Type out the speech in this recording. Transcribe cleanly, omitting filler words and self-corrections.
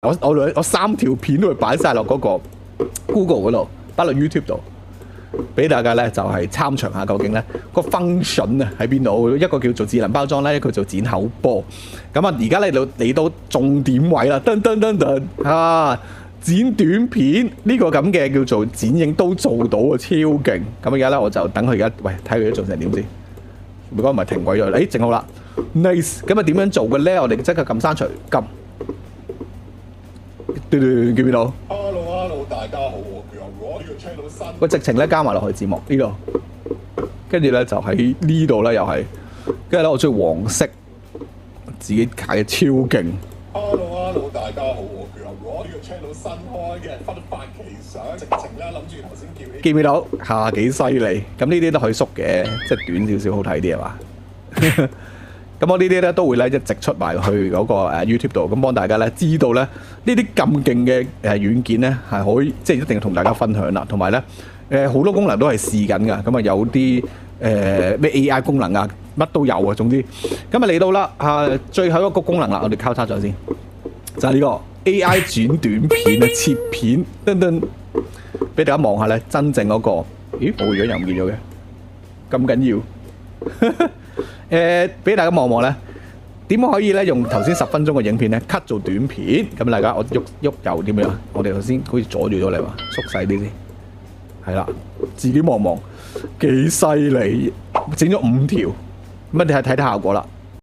我3條片都會擺晒落嗰個 Google 嗰度，擺落 YouTube 度，俾大家咧就係參詳下究竟咧個 function 啊喺邊度。一個叫做智能包裝咧，一個叫做剪口波。咁啊，而家嚟到重點位啦，噔噔噔噔啊！剪短片呢個咁嘅叫做剪影都做到啊，超勁！咁而家咧我就等佢而家，喂，睇佢做成點先。如果唔係停鬼咗，整好啦 ，nice！ 咁啊點樣做嘅咧？我哋即刻撳刪除，撳。見唔見到 ？Hello， 大家好，我呢個 channel 新。我直情咧加埋落去字幕呢度，跟住咧就喺呢度咧又係，跟住咧我中意黃色，自己解嘅超勁。Hello， 大家好，我呢個 channel 新開嘅，分發奇想，直情咧諗住頭先叫你。見唔見到？下幾犀利！咁呢啲都可以縮嘅，即係短少少好睇啲係嘛？咁我呢啲咧都會咧一直出埋去嗰個YouTube 度，咁幫大家咧知道咧呢啲咁勁嘅軟件咧係可以，即係一定要同大家分享啦。同埋咧好多功能都係試緊㗎，咁啊有啲咩 AI 功能啊，乜都有啊。總之，咁啊嚟到啦最後一個功能啦，我哋交叉咗先，就係呢個 AI 轉短片啊，切片噔噔，俾大家望下咧真正嗰個，咦我個樣又唔見咗嘅，咁緊要。俾大家望望咧，點樣可以咧用頭先10分鐘嘅影片咧 cut 做短片？咁大家我喐又點樣？我哋頭先好似阻住咗你話，縮細啲先。係啦，自己望望幾犀利，整咗5條，咁你睇睇效果啦。